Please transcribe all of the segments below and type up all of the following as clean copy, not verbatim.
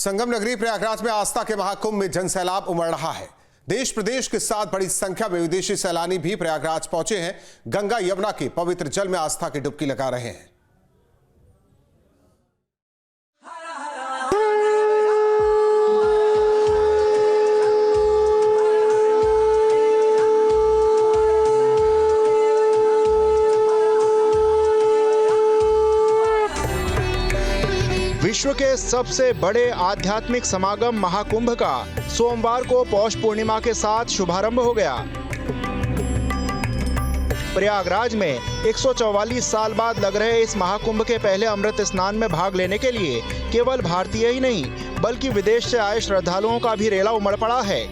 संगम नगरी प्रयागराज में आस्था के महाकुंभ में जनसैलाब उमड़ रहा है। देश प्रदेश के साथ बड़ी संख्या में विदेशी सैलानी भी प्रयागराज पहुंचे हैं। गंगा यमुना के पवित्र जल में आस्था की डुबकी लगा रहे हैं। विश्व के सबसे बड़े आध्यात्मिक समागम महाकुंभ का सोमवार को पौष पूर्णिमा के साथ शुभारंभ हो गया। प्रयागराज में 144 साल बाद लग रहे इस महाकुंभ के पहले अमृत स्नान में भाग लेने के लिए केवल भारतीय ही नहीं बल्कि विदेश से आए श्रद्धालुओं का भी रेला उमड़ पड़ा है।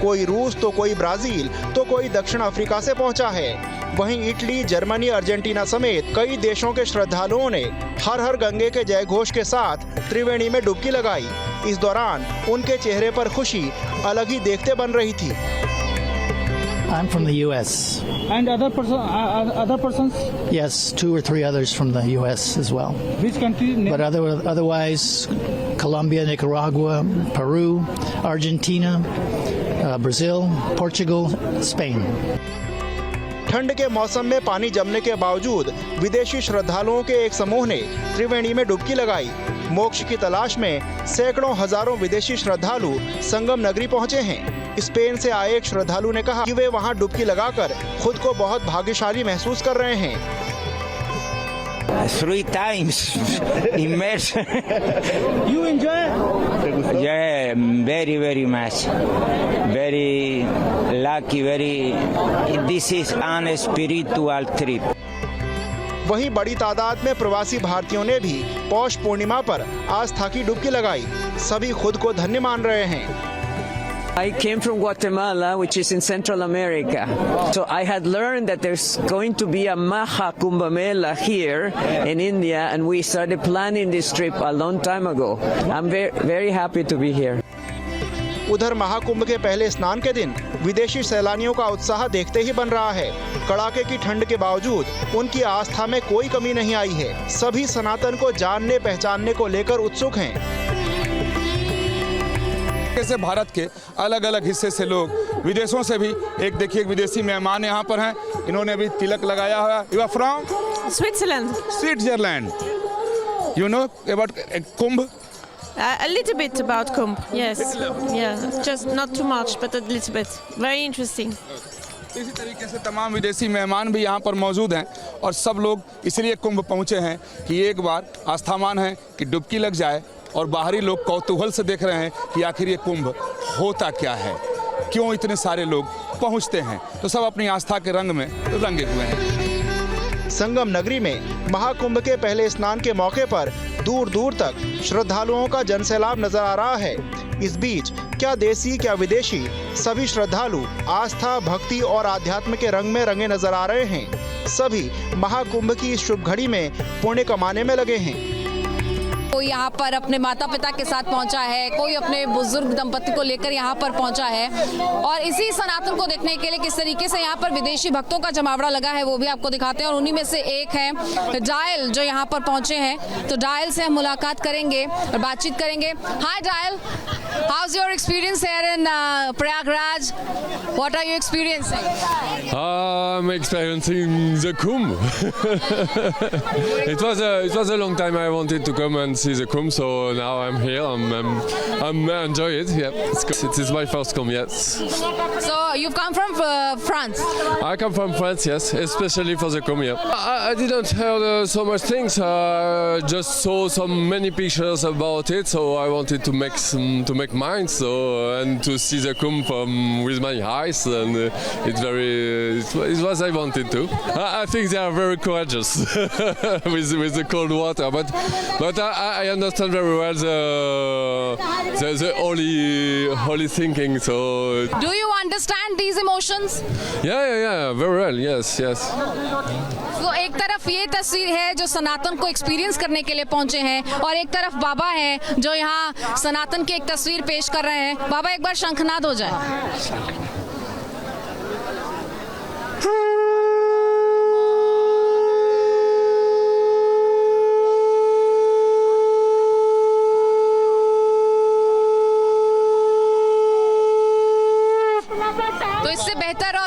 कोई रूस तो कोई ब्राजील तो कोई दक्षिण अफ्रीका से पहुंचा है। वहीं इटली, जर्मनी, अर्जेंटीना समेत कई देशों के श्रद्धालुओं ने हर हर गंगे के जय घोष के साथ त्रिवेणी में डुबकी लगाई। इस दौरान उनके चेहरे पर खुशी अलग ही देखते बन रही थी। I'm from the U.S. And other persons? Yes, 2 or 3 others from the U.S. as well. Which country? But otherwise, Colombia, Nicaragua, Peru, Argentina, Brazil, Portugal, Spain. ठंड के मौसम में पानी जमने के बावजूद विदेशी श्रद्धालुओं के एक समूह ने त्रिवेणी में डुबकी लगाई। मोक्ष की तलाश में सैकड़ों हजारों विदेशी श्रद्धालु संगम नगरी पहुंचे हैं। स्पेन से आए एक श्रद्धालु ने कहा कि वे वहां डुबकी लगाकर खुद को बहुत भाग्यशाली महसूस कर रहे हैं। 3 times immersed. You enjoy? Yeah, very much. Very lucky, this is a spiritual trip. वहीं बड़ी तादाद में प्रवासी भारतीयों ने भी पौष पूर्णिमा पर आस्था की डुबकी लगाई। सभी खुद को धन्य मान रहे हैं। I came from Guatemala, which is in Central America. So I had learned that there's going to be a Maha Kumbh Mela here in India, and we started planning this trip a long time ago. I'm very happy to be here. उधर महाकुंभ के पहले स्नान के दिन विदेशी सैलानियों का उत्साह देखते ही बन रहा है। कड़ाके की ठंड के बावजूद उनकी आस्था में कोई कमी नहीं आई है। सभी सनातन को जानने पहचानने को लेकर उत्सुक हैं। से भारत के अलग अलग हिस्से से लोग, विदेशों से भी एक देखिए एक विदेशी मेहमान यहाँ पर हैं। इन्होंने अभी तिलक लगाया हुआ। You are from Switzerland. You know about Kumbh? A little bit about Kumbh, yes. Yeah, just not too much, but a little bit. Very interesting. इसी तरीके से तमाम विदेशी मेहमान भी यहाँ पर मौजूद हैं और सब लोग इसलिए कुंभ पहुँचे हैं कि एक बार आस्थामान है कि डुबकी लग जाए और बाहरी लोग कौतूहल से देख रहे हैं कि आखिर ये कुंभ होता क्या है, क्यों इतने सारे लोग पहुँचते हैं। तो सब अपनी आस्था के रंग में रंगे हुए हैं। संगम नगरी में महाकुंभ के पहले स्नान के मौके पर दूर दूर तक श्रद्धालुओं का जनसैलाब नजर आ रहा है। इस बीच क्या देसी क्या विदेशी सभी श्रद्धालु आस्था, भक्ति और आध्यात्म के रंग में रंगे नजर आ रहे हैं। सभी महाकुंभ की इस शुभ घड़ी में पुण्य कमाने में लगे हैं। कोई यहाँ पर अपने माता पिता के साथ पहुँचा है, कोई अपने बुजुर्ग दंपति को लेकर यहाँ पर पहुँचा है और इसी सनातन को देखने के लिए किस तरीके से यहाँ पर विदेशी भक्तों का जमावड़ा लगा है वो भी आपको दिखाते हैं। और उन्हीं में से एक है डायल जो यहाँ पर पहुँचे हैं। तो डायल से हम मुलाकात करेंगे और बातचीत करेंगे। Hi Dial, how's your experience here in Prayagraj? What are you experiencing? I'm experiencing the Kumbh. It was a long time I wanted to come and see the Kumbh, so now I'm here. I'm enjoy it. Yeah, it is my first Kumbh. Yes. So you've come from France? I come from France. Yes, especially for the Kumbh. Yeah. I didn't hear so much things. Just saw many pictures about it, so I wanted to make mine. So and to see the Kumbh with my eyes, and it was I wanted to. I think they are very courageous with the cold water, but I understand very well the holy thinking. So do you understand these emotions? Yeah, very well. Yes. तो एक तरफ ये तस्वीर है जो सनातन को experience करने के लिए पहुंचे हैं और एक तरफ बाबा हैं जो यहाँ सनातन की एक तस्वीर पेश कर रहे हैं। बाबा एक बार शंखनाद हो जाए।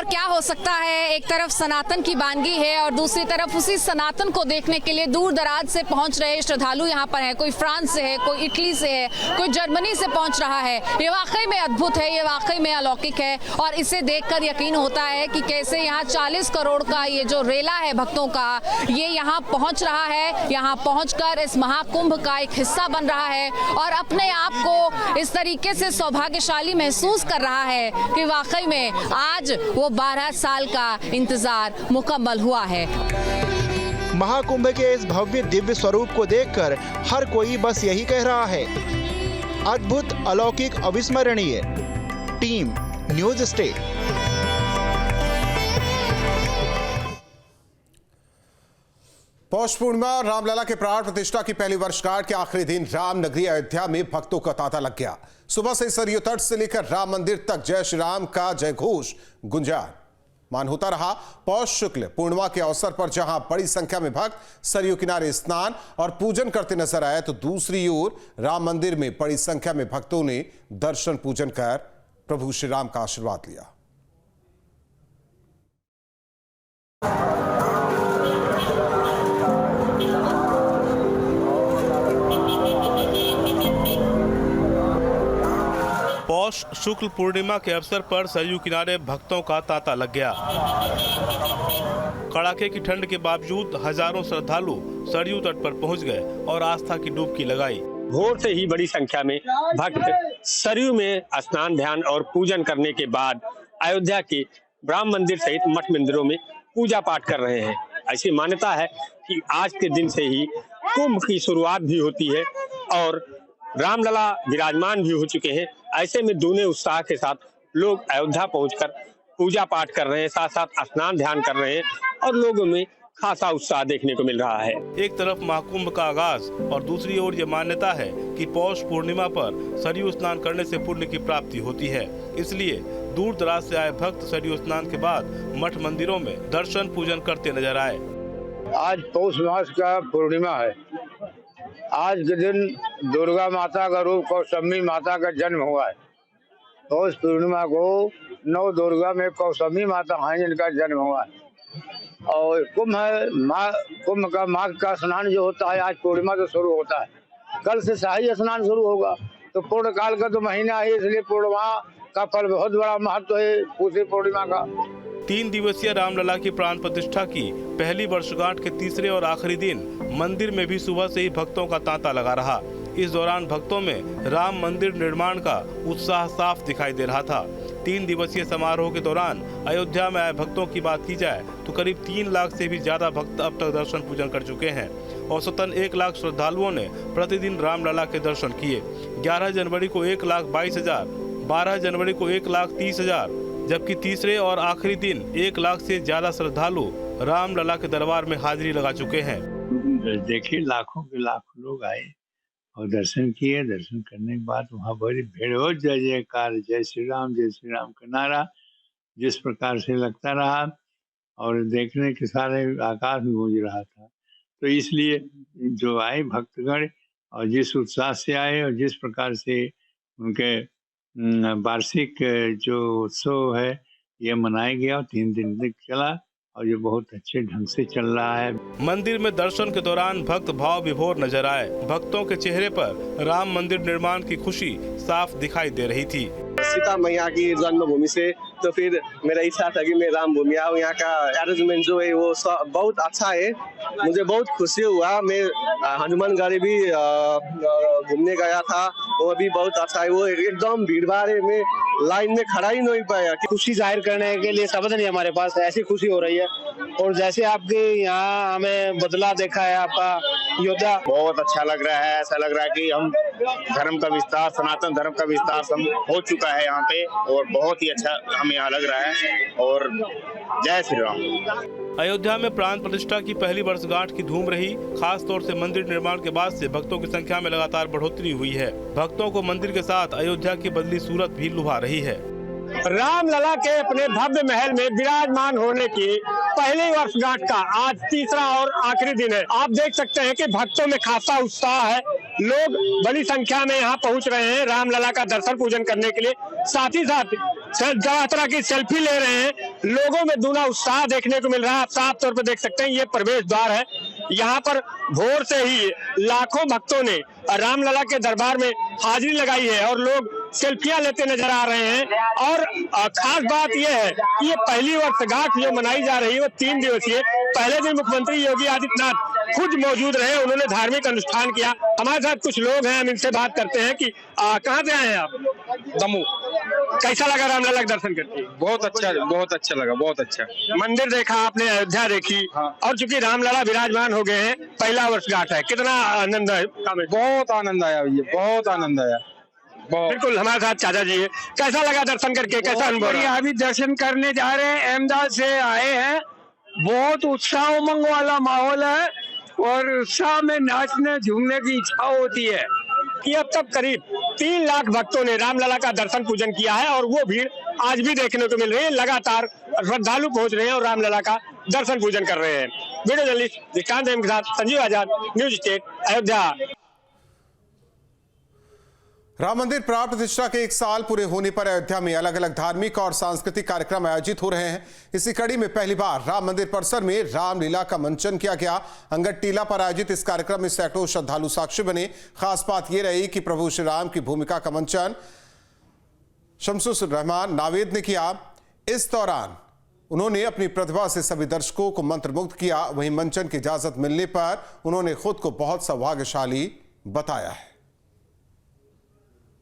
क्या हो सकता है। एक तरफ सनातन की वानगी है और दूसरी तरफ उसी सनातन को देखने के लिए दूर दराज से पहुंच रहे श्रद्धालु यहाँ पर है। कोई फ्रांस से है, कोई इटली से है, कोई जर्मनी से पहुंच रहा है। ये वाकई में अद्भुत है, ये वाकई में अलौकिक है और इसे देखकर यकीन होता है कि कैसे यहाँ 40 करोड़ का ये जो रेला है भक्तों का, ये यहाँ पहुंच रहा है, यहाँ पहुंचकर इस महाकुंभ का एक हिस्सा बन रहा है और अपने आप को इस तरीके से सौभाग्यशाली महसूस कर रहा है कि वाकई में आज वो 12 साल का इंतजार मुकम्मल हुआ है। महाकुंभ के इस भव्य दिव्य स्वरूप को देखकर हर कोई बस यही कह रहा है, अद्भुत, अलौकिक, अविस्मरणीय। Team news state. Paush Purnima और रामलला के प्राण प्रतिष्ठा की पहली वर्षगांठ के आखिरी दिन राम नगरी अयोध्या में भक्तों का तांता लग गया। सुबह से सरयू तट से लेकर राम मंदिर तक जय श्री राम का जय घोष गुंजायमान होता रहा। पौष शुक्ल पूर्णिमा के अवसर पर जहां बड़ी संख्या में भक्त सरयू किनारे स्नान और पूजन करते नजर आए, तो दूसरी ओर राम मंदिर में बड़ी संख्या में भक्तों ने दर्शन पूजन कर प्रभु श्री राम का आशीर्वाद लिया। पौष शुक्ल पूर्णिमा के अवसर पर सरयू किनारे भक्तों का तांता लग गया। कड़ाके की ठंड के बावजूद हजारों श्रद्धालु सरयू तट पर पहुंच गए और आस्था की डुबकी लगाई। भोर से ही बड़ी संख्या में भक्त सरयू में स्नान, ध्यान और पूजन करने के बाद अयोध्या के राम मंदिर सहित मठ मंदिरों में पूजा पाठ कर रहे हैं। ऐसी मान्यता है कि आज के दिन से ही कुंभ की शुरुआत भी होती है और रामलला विराजमान भी हो चुके हैं। ऐसे में दूने उत्साह के साथ लोग अयोध्या पहुंचकर पूजा पाठ कर रहे हैं, साथ साथ स्नान ध्यान कर रहे हैं और लोगों में खासा उत्साह देखने को मिल रहा है। एक तरफ महाकुंभ का आगाज और दूसरी ओर ये मान्यता है कि पौष पूर्णिमा पर सरयू स्नान करने से पुण्य की प्राप्ति होती है। इसलिए दूर दराज से आए भक्त सरयू स्नान के बाद मठ मंदिरों में दर्शन पूजन करते नजर आए। आज पौष मास का पूर्णिमा है। आज के दिन दुर्गा माता का रूप कौसमी माता का जन्म हुआ है। पौष पूर्णिमा को नौ दुर्गा में कौसमी माता है जिनका जन्म हुआ है। और कुंभ का माघ का स्नान जो होता है, आज पूर्णिमा से शुरू होता है, कल से शाही स्नान शुरू होगा। तो पूर्ण काल का तो महीना है, इसलिए पूर्णिमा का फल बहुत बड़ा महत्व है पूरी पूर्णिमा का। 3 दिवसीय रामलला की प्राण प्रतिष्ठा की पहली वर्षगांठ के तीसरे और आखिरी दिन मंदिर में भी सुबह से ही भक्तों का तांता लगा रहा। इस दौरान भक्तों में राम मंदिर निर्माण का उत्साह साफ दिखाई दे रहा था। 3 दिवसीय समारोह के दौरान अयोध्या में आए भक्तों की बात की जाए तो करीब 3 लाख से भी ज्यादा भक्त अब तक दर्शन पूजन कर चुके हैं। औसतन 1 लाख श्रद्धालुओं ने प्रतिदिन रामलला के दर्शन किए। 11 जनवरी को 1,22,000, 12 जनवरी को 1,30,000, जबकि तीसरे और आखिरी दिन 1 लाख से ज्यादा श्रद्धालु रामलला के दरबार में हाजिरी लगा चुके हैं। देखिए, लाखों के लाखों लोग आए और दर्शन किए। दर्शन करने के बाद वहाँ बड़ी भीड़ हो, जय जयकार, जय श्री राम का नारा जिस प्रकार से लगता रहा और देखने के सारे आकाश में गूंज रहा था। तो इसलिए जो आए भक्तगण और जिस उत्साह से आए और जिस प्रकार से उनके वार्षिक जो उत्सव है ये मनाया गया, 3 दिन तक चला और ये बहुत अच्छे ढंग से चल रहा है। मंदिर में दर्शन के दौरान भक्त भाव विभोर नजर आए। भक्तों के चेहरे पर राम मंदिर निर्माण की खुशी साफ दिखाई दे रही थी। सीता मैया की जन्मभूमि से तो फिर मेरा इच्छा था कि मैं राम भूमि आऊँ। यहाँ का अरेंजमेंट जो है वो बहुत अच्छा है, मुझे बहुत खुशी हुआ। मैं हनुमानगढ़ी भी घूमने गया था, वो भी बहुत अच्छा है। वो एकदम भीड़ भाड़ में लाइन में खड़ा ही नहीं पाया। खुशी जाहिर करने के लिए शब्द नहीं हमारे पास, ऐसी खुशी हो रही है। और जैसे आपके यहाँ हमें बदला देखा है आपका योद्धा, बहुत अच्छा लग रहा है। ऐसा लग रहा है कि हम धर्म का विस्तार, सनातन धर्म का विस्तार हो चुका है यहाँ पे और बहुत ही अच्छा हमें यहाँ लग रहा है। और जय श्री राम। अयोध्या में प्राण प्रतिष्ठा की पहली वर्षगांठ की धूम रही। खास तौर से मंदिर निर्माण के बाद से भक्तों की संख्या में लगातार बढ़ोतरी हुई है। भक्तों को मंदिर के साथ अयोध्या की बदली सूरत भी लुभा रही है। रामलला के अपने भव्य महल में विराजमान होने की पहली वर्षगांठ का आज तीसरा और आखिरी दिन है। आप देख सकते हैं कि भक्तों में खासा उत्साह है लोग बड़ी संख्या में यहाँ पहुंच रहे हैं रामलला का दर्शन पूजन करने के लिए। साथ ही साथ तरह तरह की सेल्फी ले रहे हैं। लोगों में दूना उत्साह देखने को मिल रहा है। आप साफ तौर पर देख सकते हैं, ये प्रवेश द्वार है। यहाँ पर भोर से ही लाखों भक्तों ने रामलला के दरबार में हाजिरी लगाई है और लोग सेल्फियां लेते नजर आ रहे हैं। और खास बात यह है कि ये पहली वर्षगांठ जो मनाई जा रही है वो 3 दिवसीय। पहले दिन मुख्यमंत्री योगी आदित्यनाथ खुद मौजूद रहे, उन्होंने धार्मिक अनुष्ठान किया। हमारे साथ कुछ लोग हैं, हम इनसे बात करते हैं कि कहाँ से आए हैं आप? दमू। कैसा लगा रामलला का दर्शन करके? बहुत अच्छा लगा, बहुत अच्छा। मंदिर देखा आपने, अयोध्या देखी, और चूंकि रामलला विराजमान हो गए हैं, पहला वर्षगांठ है, कितना आनंद है? बहुत आनंद आया भैया, बहुत आनंद आया। बिल्कुल, हमारे साथ चाचा जी है। कैसा लगा दर्शन करके, कैसा अनुभव? अभी दर्शन करने जा रहे हैं, अहमदाबाद से आए हैं। बहुत उत्साह उमंग वाला माहौल है और उत्साह में नाचने झूमने की इच्छा होती है। कि अब तक करीब 3 लाख भक्तों ने रामलला का दर्शन पूजन किया है और वो भीड़ आज भी देखने को मिल रही है। लगातार श्रद्धालु पहुंच रहे हैं और रामलला का दर्शन पूजन कर रहे हैं। वीडियो जर्नलिस्ट विक्रांत के साथ संजीव आजाद, न्यूज स्टेट, अयोध्या। राम मंदिर प्राण प्रतिष्ठा के 1 साल पूरे होने पर अयोध्या में अलग अलग धार्मिक और सांस्कृतिक कार्यक्रम आयोजित हो रहे हैं। इसी कड़ी में पहली बार राम मंदिर परिसर में रामलीला का मंचन किया गया। अंगद टीला पर आयोजित इस कार्यक्रम में सैकड़ों श्रद्धालु साक्षी बने। खास बात यह रही कि प्रभु श्री राम की भूमिका का मंचन शमसुर रहमान नावेद ने किया। इस दौरान उन्होंने अपनी प्रतिभा से सभी दर्शकों को मंत्रमुग्ध किया। वहीं मंचन की इजाजत मिलने पर उन्होंने खुद को बहुत सौभाग्यशाली बताया है।